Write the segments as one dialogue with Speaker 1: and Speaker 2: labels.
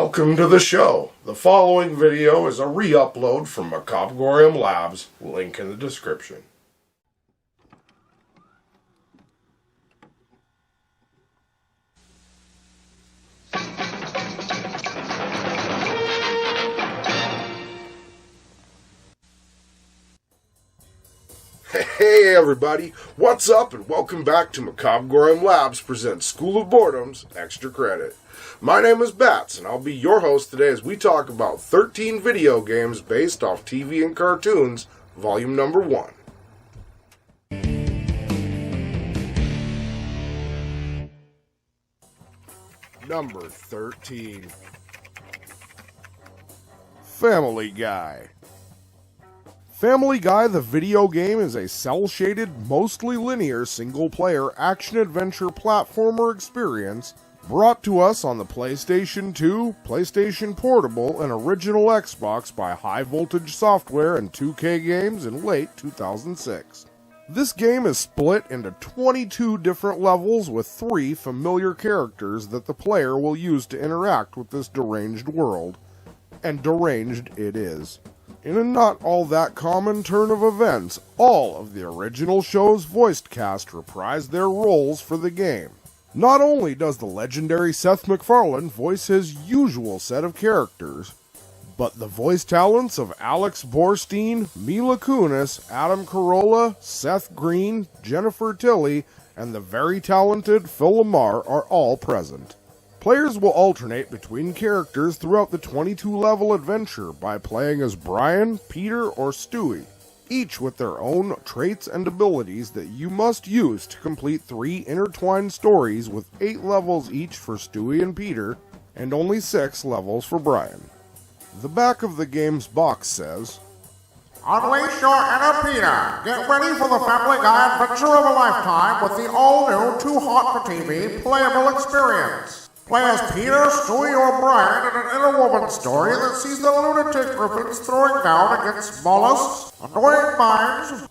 Speaker 1: Welcome to the show. The following video is a re-upload from Macabre'Gorium Labs, link in the description. Hey everybody, what's up and welcome back to Macabre'Gorium Labs presents School of Boredom's Extra Credit. My name is Bats and I'll be your host today as we talk about 13 video games based off TV and cartoons, volume number 1. Number 13. Family Guy. Family Guy the video game is a cel-shaded, mostly linear single-player action-adventure platformer experience brought to us on the PlayStation 2, PlayStation Portable, and original Xbox by High Voltage Software and 2K Games in late 2006. This game is split into 22 different levels with 3 familiar characters that the player will use to interact with this deranged world. And deranged it is. In a not all that common turn of events, all of the original show's voiced cast reprised their roles for the game. Not only does the legendary Seth MacFarlane voice his usual set of characters, but the voice talents of Alex Borstein, Mila Kunis, Adam Carolla, Seth Green, Jennifer Tilly, and the very talented Phil Lamar are all present. Players will alternate between characters throughout the 22-level adventure by playing as Brian, Peter, or Stewie, each with their own traits and abilities that you must use to complete 3 intertwined stories with 8 levels each for Stewie and Peter, and only 6 levels for Brian. The back of the game's box says,
Speaker 2: "Unleash your inner Peter. Get ready for the Family Guy adventure of a lifetime with the all-new Too Hot for TV playable experience. Play as Peter, Stewie, or Brian in an inner woman story that sees the lunatic Griffins throwing down against mollusks, annoying minds,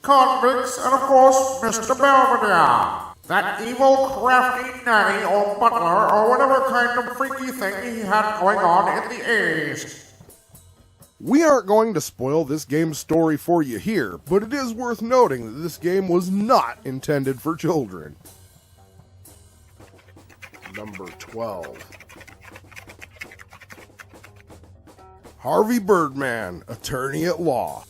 Speaker 2: convicts, and of course, Mr. Belvedere. That evil, crafty nanny or butler or whatever kind of freaky thing he had going on in the 80s.
Speaker 1: We aren't going to spoil this game's story for you here, but it is worth noting that this game was not intended for children. Number 12. Harvey Birdman, Attorney at Law.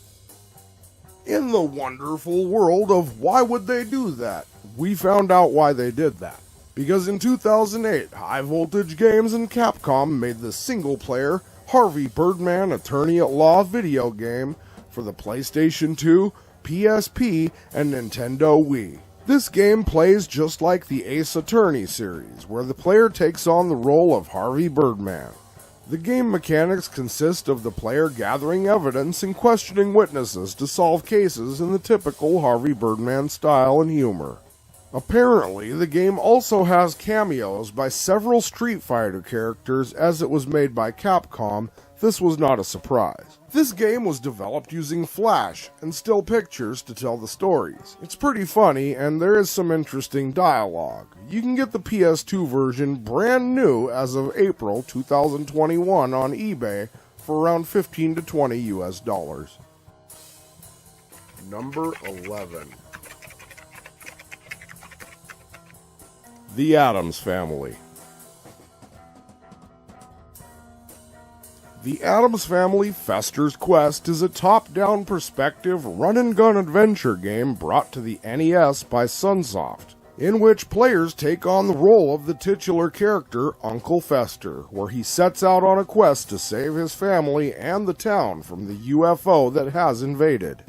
Speaker 1: In the wonderful world of why would they do that, we found out why they did that. Because in 2008, High Voltage Games and Capcom made the single-player Harvey Birdman, Attorney at Law video game for the PlayStation 2, PSP, and Nintendo Wii. This game plays just like the Ace Attorney series, where the player takes on the role of Harvey Birdman. The game mechanics consist of the player gathering evidence and questioning witnesses to solve cases in the typical Harvey Birdman style and humor. Apparently, the game also has cameos by several Street Fighter characters as it was made by Capcom. This was not a surprise. This game was developed using Flash and still pictures to tell the stories. It's pretty funny and there is some interesting dialogue. You can get the PS2 version brand new as of April 2021 on eBay for around $15 to $20 US. Number 11. The Addams Family. The Addams Family Fester's Quest is a top-down perspective run-and-gun adventure game brought to the NES by Sunsoft, in which players take on the role of the titular character Uncle Fester, where he sets out on a quest to save his family and the town from the UFO that has invaded.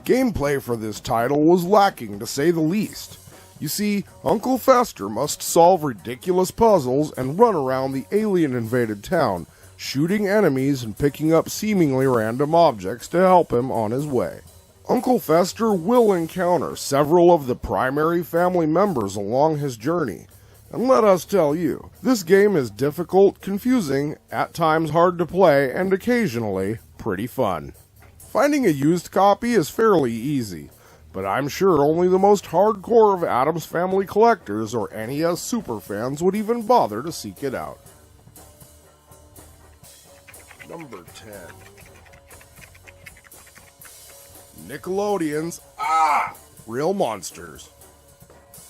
Speaker 1: Gameplay for this title was lacking to say the least. You see, Uncle Fester must solve ridiculous puzzles and run around the alien-invaded town, shooting enemies and picking up seemingly random objects to help him on his way. Uncle Fester will encounter several of the primary family members along his journey, and let us tell you, this game is difficult, confusing, at times hard to play, and occasionally pretty fun. Finding a used copy is fairly easy, but I'm sure only the most hardcore of Addams Family collectors or NES superfans would even bother to seek it out. Number 10. Nickelodeon's Real Monsters.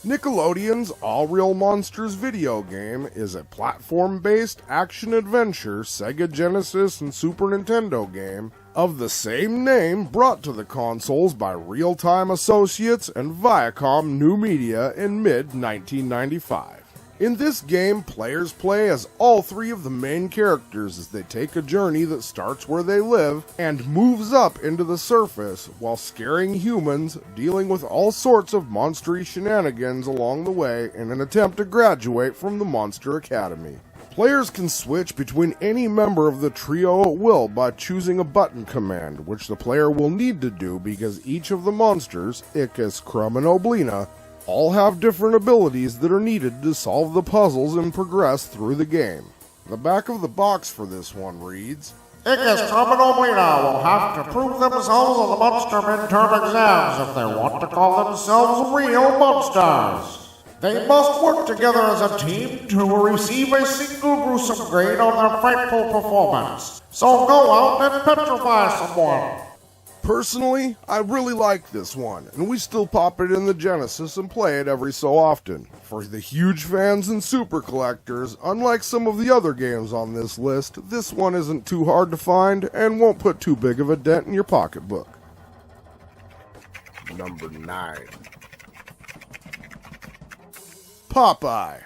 Speaker 1: Nickelodeon's All Real Monsters video game is a platform-based action-adventure Sega Genesis and Super Nintendo game of the same name brought to the consoles by Real Time Associates and Viacom New Media in mid-1995. In this game, players play as all three of the main characters as they take a journey that starts where they live and moves up into the surface while scaring humans, dealing with all sorts of monstery shenanigans along the way in an attempt to graduate from the Monster Academy. Players can switch between any member of the trio at will by choosing a button command, which the player will need to do because each of the monsters, Icus, Crumb, and Oblina, all have different abilities that are needed to solve the puzzles and progress through the game. The back of the box for this one reads,
Speaker 2: Icus, Crumb, and Oblina will have to prove themselves on the monster midterm exams if they want to call themselves real monsters. They must work together as a team to receive a single gruesome grade on their frightful performance. So go out and petrify someone.
Speaker 1: Personally, I really like this one, and we still pop it in the Genesis and play it every so often. For the huge fans and super collectors, unlike some of the other games on this list, this one isn't too hard to find and won't put too big of a dent in your pocketbook. Number 9. Popeye.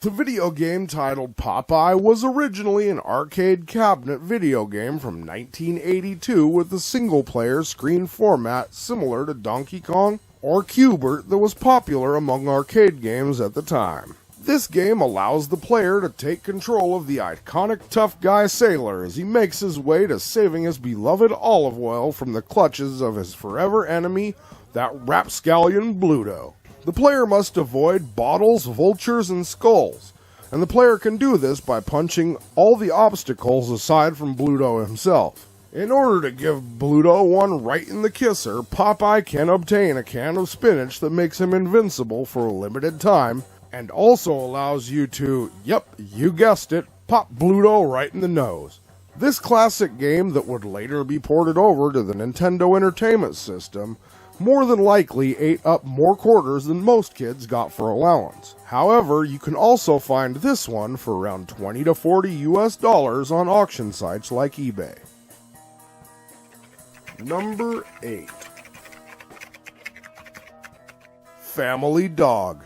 Speaker 1: The video game titled Popeye was originally an arcade cabinet video game from 1982 with a single-player screen format similar to Donkey Kong or Q*bert that was popular among arcade games at the time. This game allows the player to take control of the iconic tough guy sailor as he makes his way to saving his beloved olive oil from the clutches of his forever enemy, that rapscallion Bluto. The player must avoid bottles, vultures, and skulls, and the player can do this by punching all the obstacles aside from Bluto himself. In order to give Bluto one right in the kisser, Popeye can obtain a can of spinach that makes him invincible for a limited time, and also allows you to, yep, you guessed it, pop Bluto right in the nose. This classic game that would later be ported over to the Nintendo Entertainment System more than likely ate up more quarters than most kids got for allowance. However, you can also find this one for around $20 to $40 on auction sites like eBay. Number 8. Family Dog.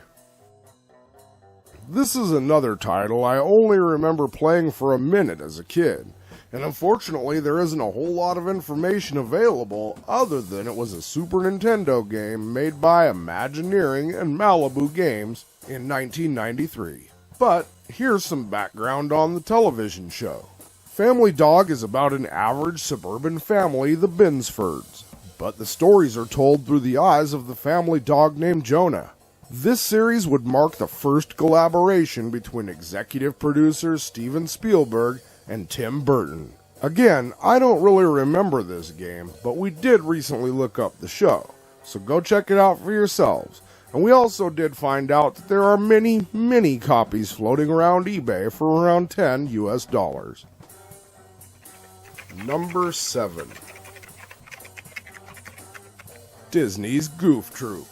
Speaker 1: This is another title I only remember playing for a minute as a kid. And unfortunately, there isn't a whole lot of information available other than it was a Super Nintendo game made by Imagineering and Malibu Games in 1993. But here's some background on the television show. Family Dog is about an average suburban family, the Binsfords, but the stories are told through the eyes of the family dog named Jonah. This series would mark the first collaboration between executive producers Steven Spielberg and Tim Burton. Again, I don't really remember this game, but we did recently look up the show, so go check it out for yourselves. And we also did find out that there are many copies floating around eBay for around $10 US. Number 7. Disney's Goof Troop.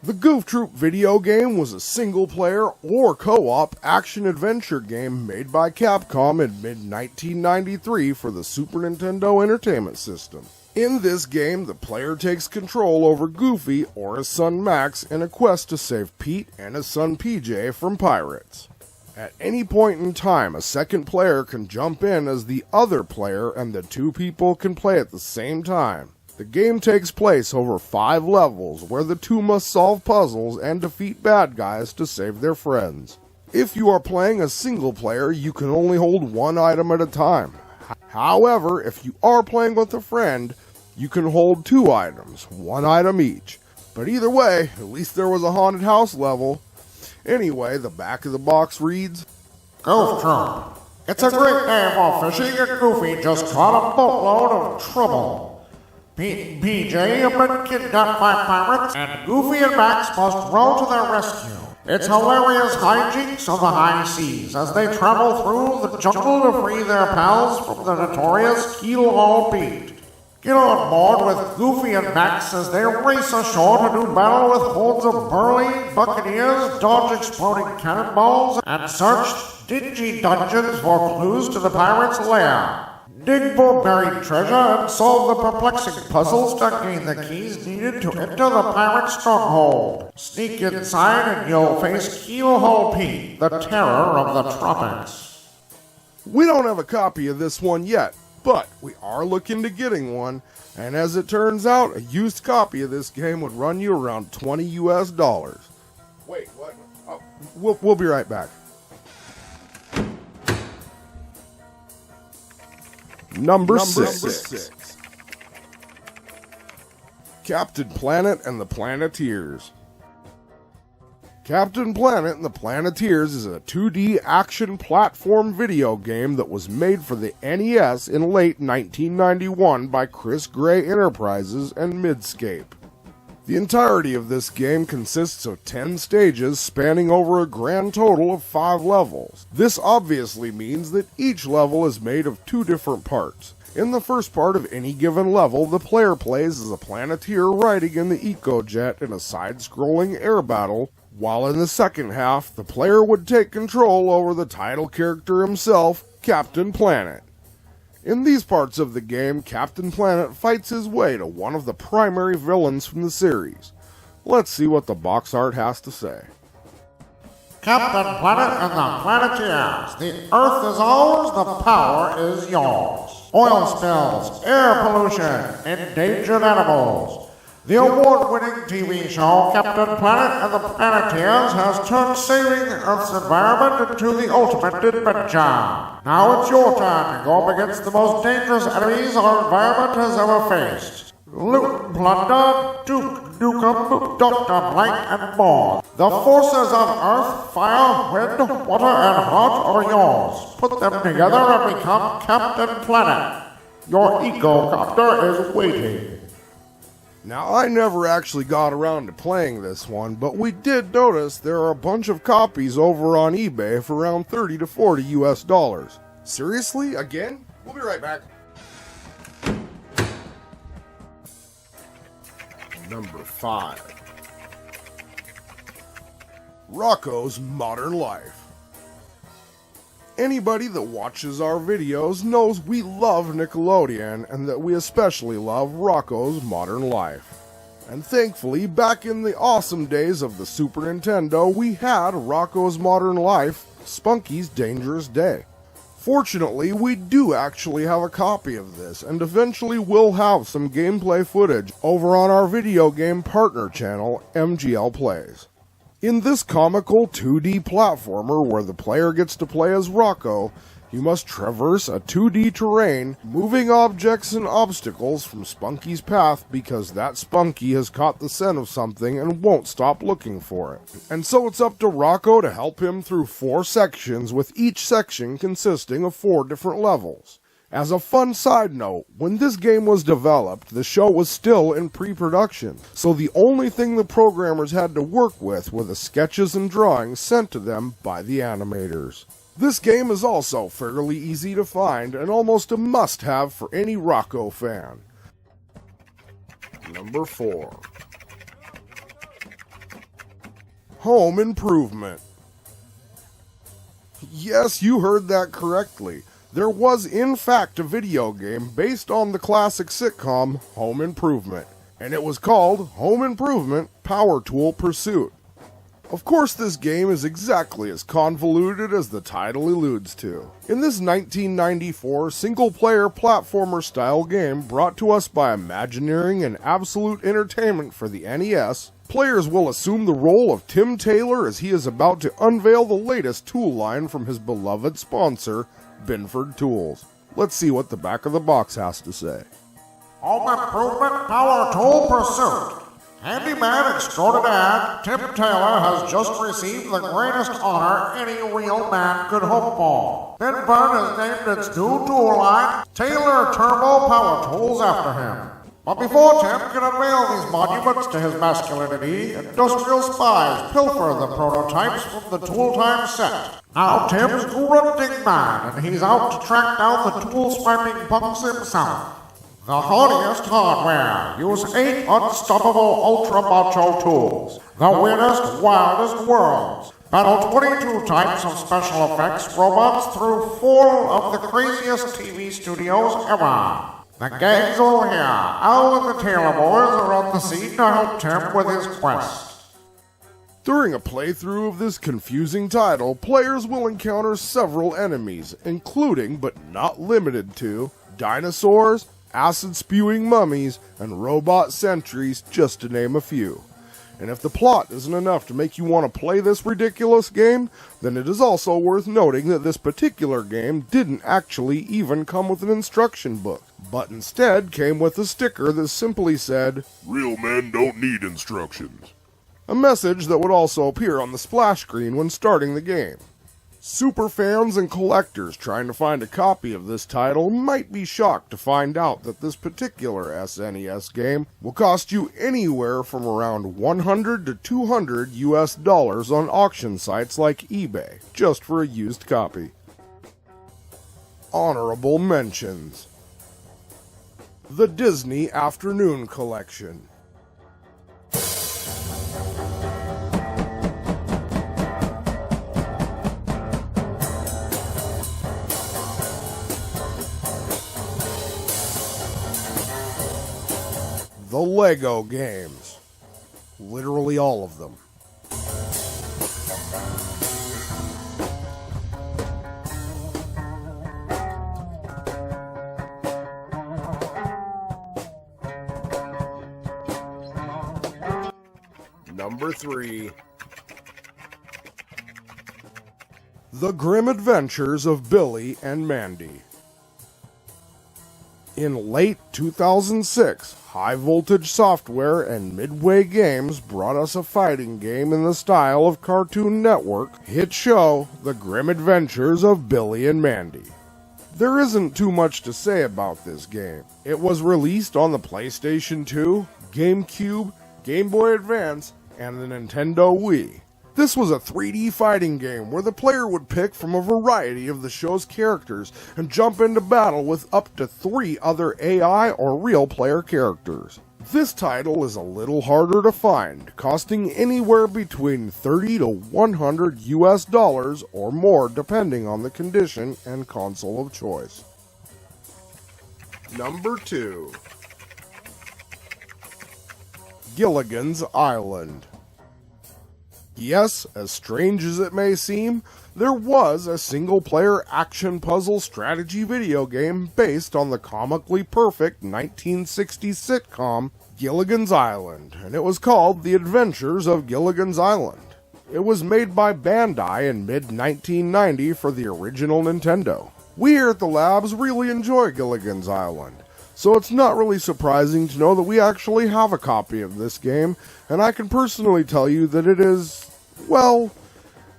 Speaker 1: The Goof Troop video game was a single-player or co-op action-adventure game made by Capcom in mid-1993 for the Super Nintendo Entertainment System. In this game, the player takes control over Goofy or his son Max in a quest to save Pete and his son PJ from pirates. At any point in time, a second player can jump in as the other player and the two people can play at the same time. The game takes place over 5 levels where the two must solve puzzles and defeat bad guys to save their friends. If you are playing a single player, you can only hold one item at a time. However, if you are playing with a friend, you can hold 2 items, 1 item each. But either way, at least there was a haunted house level. Anyway, the back of the box reads,
Speaker 2: Goof Troop. It's a great day for fishing and Goofy just caught a boatload of trouble. Pete and PJ have been kidnapped by pirates, and Goofy and Max must row to their rescue. It's hilarious hijinks of the high seas as they travel through the jungle to free their pals from the notorious Keelhaul Pete. Get on board with Goofy and Max as they race ashore to do battle with hordes of burly buccaneers, dodge exploding cannonballs, and search dingy dungeons for clues to the pirates' lair. Dig for buried treasure and solve the perplexing puzzles to gain the keys needed to enter the pirate stronghold. Sneak inside and you'll face Keelhaul Pete, the terror of the tropics.
Speaker 1: We don't have a copy of this one yet, but we are looking to getting one, and as it turns out, a used copy of this game would run you around $20 US. Wait, what? Oh, we'll be right back. Number 6. Captain Planet and the Planeteers. Captain Planet and the Planeteers is a 2D action platform video game that was made for the NES in late 1991 by Chris Gray Enterprises and Midscape. The entirety of this game consists of 10 stages spanning over a grand total of 5 levels. This obviously means that each level is made of 2 different parts. In the first part of any given level, the player plays as a Planeteer riding in the Eco-Jet in a side-scrolling air battle, while in the second half, the player would take control over the title character himself, Captain Planet. In these parts of the game, Captain Planet fights his way to one of the primary villains from the series. Let's see what the box art has to say.
Speaker 2: Captain Planet and the Planeteers. The Earth is ours, the power is yours. Oil spills, air pollution, endangered animals. The award-winning TV show Captain Planet and the Planeteers has turned saving Earth's environment into the ultimate adventure. Now it's your turn to go up against the most dangerous enemies our environment has ever faced. Loot and plunder, Duke Nukem, Dr. Blank, and more. The forces of Earth, fire, wind, water, and heart are yours. Put them together and become Captain Planet. Your eco-copter is waiting.
Speaker 1: Now, I never actually got around to playing this one, but we did notice there are a bunch of copies over on eBay for around $30 to $40 US. Seriously? Again? We'll be right back. Number 5. Rocko's Modern Life. Anybody that watches our videos knows we love Nickelodeon and that we especially love Rocko's Modern Life. And thankfully, back in the awesome days of the Super Nintendo, we had Rocko's Modern Life, Spunky's Dangerous Day. Fortunately, we do actually have a copy of this, and eventually we'll have some gameplay footage over on our video game partner channel, MGL Plays. In this comical 2D platformer where the player gets to play as Rocko, you must traverse a 2D terrain, moving objects and obstacles from Spunky's path because that Spunky has caught the scent of something and won't stop looking for it. And so it's up to Rocko to help him through 4 sections, with each section consisting of 4 different levels. As a fun side note, when this game was developed, the show was still in pre-production, so the only thing the programmers had to work with were the sketches and drawings sent to them by the animators. This game is also fairly easy to find and almost a must-have for any Rocko fan. Number 4. Home Improvement. Yes, you heard that correctly. There was in fact a video game based on the classic sitcom Home Improvement, and it was called Home Improvement Power Tool Pursuit. Of course, this game is exactly as convoluted as the title alludes to. In this 1994 single-player platformer-style game brought to us by Imagineering and Absolute Entertainment for the NES, players will assume the role of Tim Taylor as he is about to unveil the latest tool line from his beloved sponsor, Binford Tools. Let's see what the back of the box has to say.
Speaker 2: Home Improvement Power Tool Pursuit. Handyman extraordinaire Tim Taylor has just received the greatest honor any real man could hope for. Binford has named its new tool line Taylor Turbo Power Tools after him. But before Tim can unveil these monuments to his masculinity, industrial spies pilfer the prototypes from the Tool Time set. Now Tim's grunting mad, and he's out to track down the tool-swiping punks himself. The hardiest hardware. Use 8 unstoppable ultra-macho tools. The weirdest, wildest worlds. Battle 22 types of special effects robots through 4 of the craziest TV studios ever. The gang's all here. Al and the Taylor boys are on the scene to help Tim with his quest.
Speaker 1: During a playthrough of this confusing title, players will encounter several enemies, including, but not limited to, dinosaurs, acid-spewing mummies, and robot sentries, just to name a few. And if the plot isn't enough to make you want to play this ridiculous game, then it is also worth noting that this particular game didn't actually even come with an instruction book, but instead came with a sticker that simply said,
Speaker 3: "Real men don't need instructions."
Speaker 1: A message that would also appear on the splash screen when starting the game. Superfans and collectors trying to find a copy of this title might be shocked to find out that this particular SNES game will cost you anywhere from around $100 to $200 on auction sites like eBay, just for a used copy. Honorable mentions: The Disney Afternoon Collection. The Lego games. Literally all of them. Number 3. The Grim Adventures of Billy and Mandy. In late 2006, High Voltage Software and Midway Games brought us a fighting game in the style of Cartoon Network hit show The Grim Adventures of Billy and Mandy. There isn't too much to say about this game. It was released on the PlayStation 2, GameCube, Game Boy Advance, and the Nintendo Wii. This was a 3D fighting game where the player would pick from a variety of the show's characters and jump into battle with up to 3 other AI or real player characters. This title is a little harder to find, costing anywhere between $30 to $100 or more depending on the condition and console of choice. Number 2. Gilligan's Island. Yes, as strange as it may seem, there was a single-player action puzzle strategy video game based on the comically perfect 1960s sitcom Gilligan's Island, and it was called The Adventures of Gilligan's Island. It was made by Bandai in mid-1990 for the original Nintendo. We here at the Labs really enjoy Gilligan's Island, so it's not really surprising to know that we actually have a copy of this game, and I can personally tell you that it is, well,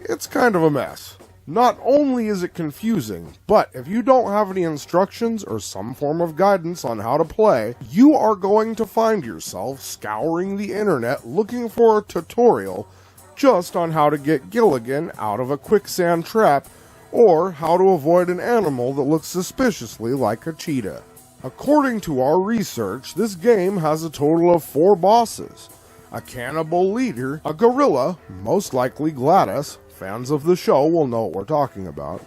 Speaker 1: it's kind of a mess. Not only is it confusing, but if you don't have any instructions or some form of guidance on how to play, you are going to find yourself scouring the internet looking for a tutorial just on how to get Gilligan out of a quicksand trap or how to avoid an animal that looks suspiciously like a cheetah. According to our research, this game has a total of 4 bosses. A cannibal leader, a gorilla, most likely Gladys, fans of the show will know what we're talking about,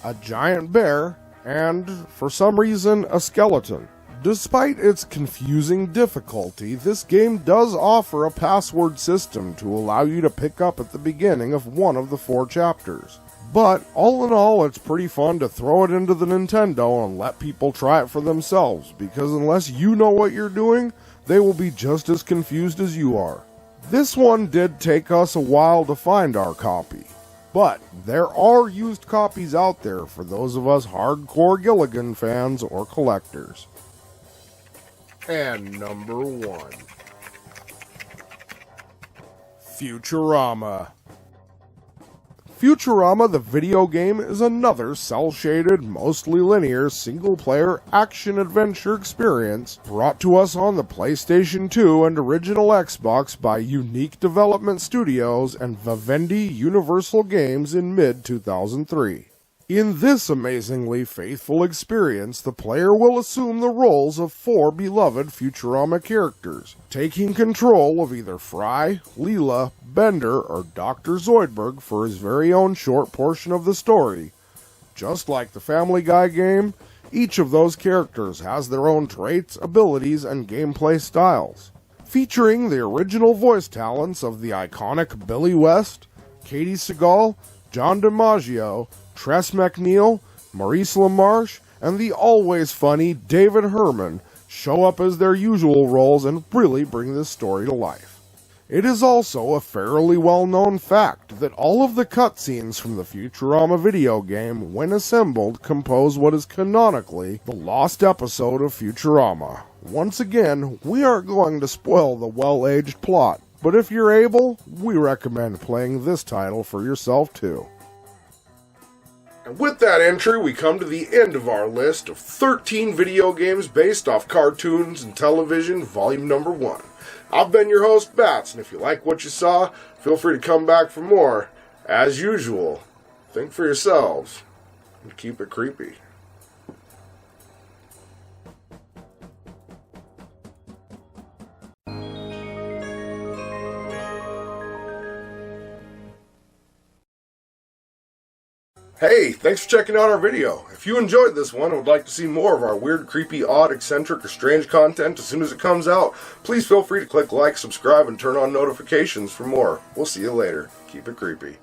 Speaker 1: a giant bear, and, for some reason, a skeleton. Despite its confusing difficulty, this game does offer a password system to allow you to pick up at the beginning of one of the 4 chapters. But, all in all, it's pretty fun to throw it into the Nintendo and let people try it for themselves, because unless you know what you're doing, they will be just as confused as you are. This one did take us a while to find our copy, but there are used copies out there for those of us hardcore Gilligan fans or collectors. And number 1. Futurama. Futurama the video game is another cel-shaded, mostly linear, single-player action-adventure experience brought to us on the PlayStation 2 and original Xbox by Unique Development Studios and Vivendi Universal Games in mid-2003. In this amazingly faithful experience, the player will assume the roles of 4 beloved Futurama characters, taking control of either Fry, Leela, Bender, or Dr. Zoidberg for his very own short portion of the story. Just like the Family Guy game, each of those characters has their own traits, abilities, and gameplay styles. Featuring the original voice talents of the iconic Billy West, Katie Segal, John DiMaggio, Tress MacNeille, Maurice LaMarche, and the always funny David Herman show up as their usual roles and really bring this story to life. It is also a fairly well-known fact that all of the cutscenes from the Futurama video game, when assembled, compose what is canonically the lost episode of Futurama. Once again, we aren't going to spoil the well-aged plot, but if you're able, we recommend playing this title for yourself too. And with that entry, we come to the end of our list of 13 video games based off cartoons and television, volume number 1. I've been your host, Bats, and if you like what you saw, feel free to come back for more. As usual, think for yourselves, and keep it creepy. Hey, thanks for checking out our video. If you enjoyed this one and would like to see more of our weird, creepy, odd, eccentric, or strange content as soon as it comes out, please feel free to click like, subscribe, and turn on notifications for more. We'll see you later. Keep it creepy.